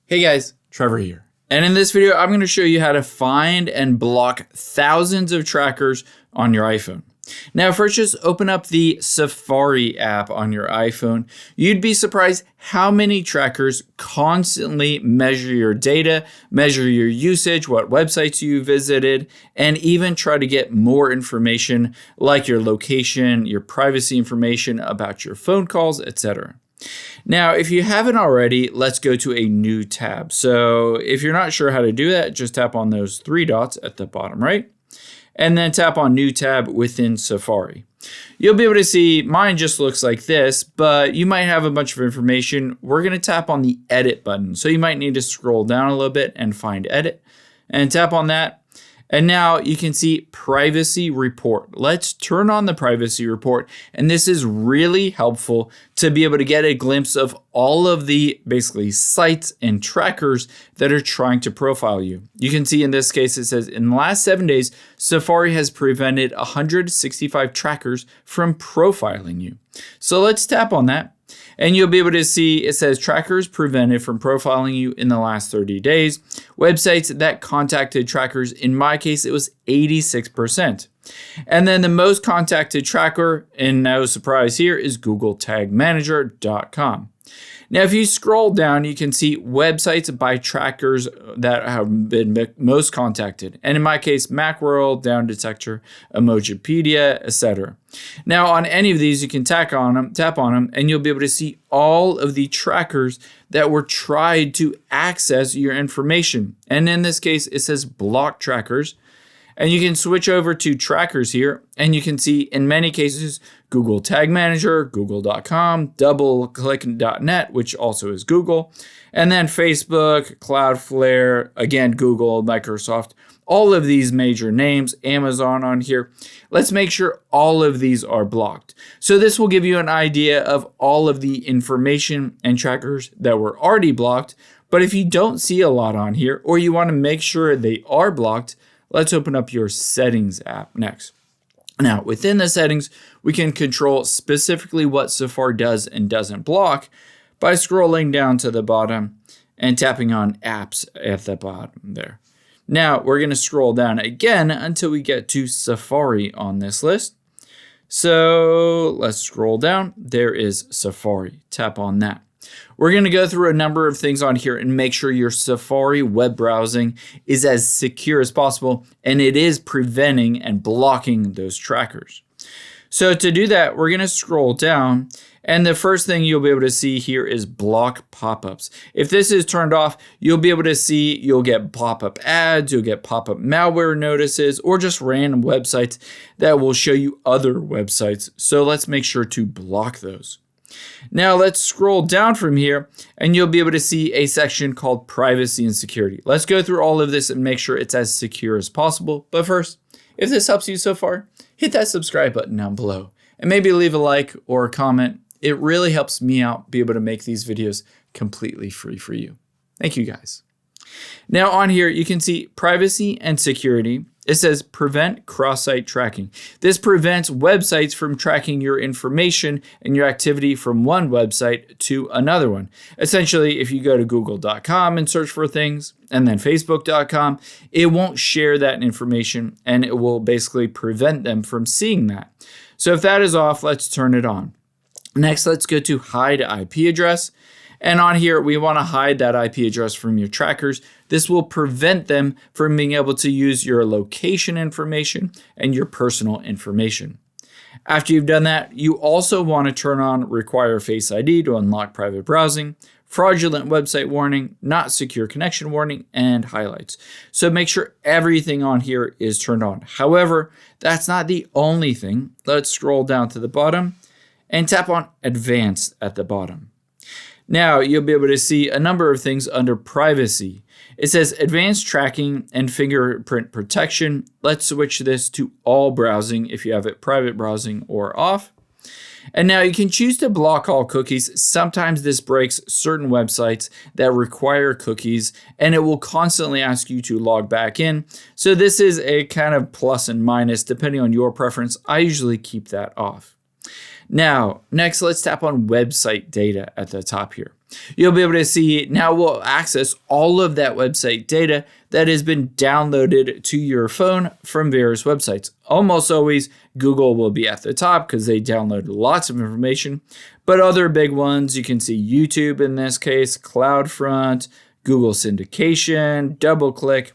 Hey guys, Trevor here. And in this video, I'm going to show you how to find and block thousands of trackers on your iPhone. Now, first, just open up the Safari app on your iPhone. You'd be surprised how many trackers constantly measure your data, measure your usage, what websites you visited, and even try to get more information like your location, your privacy information about your phone calls, etc. Now, if you haven't already, let's go to a new tab. So if you're not sure how to do that, just tap on those three dots at the bottom right, and then tap on new tab within Safari. You'll be able to see mine just looks like this, but you might have a bunch of information. We're going to tap on the edit button. So you might need to scroll down a little bit and find edit and tap on that. And now you can see privacy report. Let's turn on the privacy report. And this is really helpful to be able to get a glimpse of all of the basically sites and trackers that are trying to profile you. You can see in this case, it says in the last 7 days, Safari has prevented 165 trackers from profiling you. So let's tap on that. And you'll be able to see it says trackers prevented from profiling you in the last 30 days. Websites that contacted trackers, in my case, it was 86%. And then the most contacted tracker, and no surprise here, is GoogleTagManager.com. Now, if you scroll down, you can see websites by trackers that have been most contacted. And in my case, Macworld, Down Detector, Emojipedia, etc. Now, on any of these, you can tap on them, and you'll be able to see all of the trackers that were tried to access your information. And in this case, it says block trackers. And you can switch over to trackers here, and you can see in many cases, Google Tag Manager, Google.com, DoubleClick.net, which also is Google, and then Facebook, Cloudflare, again, Google, Microsoft, all of these major names, Amazon on here. Let's make sure all of these are blocked. So this will give you an idea of all of the information and trackers that were already blocked. But if you don't see a lot on here, or you want to make sure they are blocked, let's open up your settings app next. Now, within the settings, we can control specifically what Safari does and doesn't block by scrolling down to the bottom and tapping on apps at the bottom there. Now, we're going to scroll down again until we get to Safari on this list. So let's scroll down. There is Safari. Tap on that. We're going to go through a number of things on here and make sure your Safari web browsing is as secure as possible, and it is preventing and blocking those trackers. So to do that, we're going to scroll down, and the first thing you'll be able to see here is block pop-ups. If this is turned off, you'll be able to see you'll get pop-up ads, you'll get pop-up malware notices, or just random websites that will show you other websites. So let's make sure to block those. Now let's scroll down from here, and you'll be able to see a section called privacy and security. Let's go through all of this and make sure it's as secure as possible. But first, if this helps you so far, hit that subscribe button down below and maybe leave a like or a comment. It really helps me out be able to make these videos completely free for you. Thank you guys. Now on here, you can see privacy and security. It says prevent cross-site tracking. This prevents websites from tracking your information and your activity from one website to another one. Essentially, if you go to google.com and search for things and then facebook.com, it won't share that information and it will basically prevent them from seeing that. So if that is off, let's turn it on. Next, let's go to hide IP address. And on here, we want to hide that IP address from your trackers. This will prevent them from being able to use your location information and your personal information. After you've done that, you also want to turn on Require Face ID to unlock private browsing, fraudulent website warning, not secure connection warning, and highlights. So make sure everything on here is turned on. However, that's not the only thing. Let's scroll down to the bottom and tap on Advanced at the bottom. Now you'll be able to see a number of things under privacy. It says advanced tracking and fingerprint protection. Let's switch this to all browsing if you have it private browsing or off. And now you can choose to block all cookies. Sometimes this breaks certain websites that require cookies, and it will constantly ask you to log back in. So this is a kind of plus and minus depending on your preference. I usually keep that off. Now, next, let's tap on website data at the top here. You'll be able to see now we'll access all of that website data that has been downloaded to your phone from various websites. Almost always, Google will be at the top because they download lots of information. But other big ones, you can see YouTube in this case, CloudFront, Google Syndication, DoubleClick.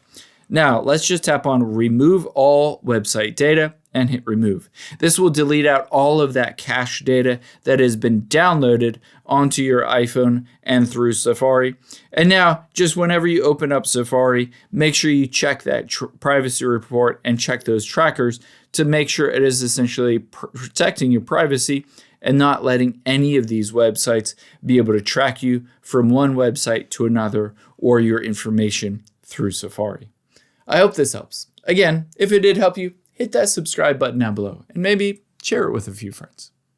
Now, let's just tap on Remove All Website Data and hit remove. This will delete out all of that cache data that has been downloaded onto your iPhone and through Safari. And now, just whenever you open up Safari, make sure you check that privacy report and check those trackers to make sure it is essentially protecting your privacy and not letting any of these websites be able to track you from one website to another or your information through Safari. I hope this helps. Again, if it did help you, hit that subscribe button down below and maybe share it with a few friends.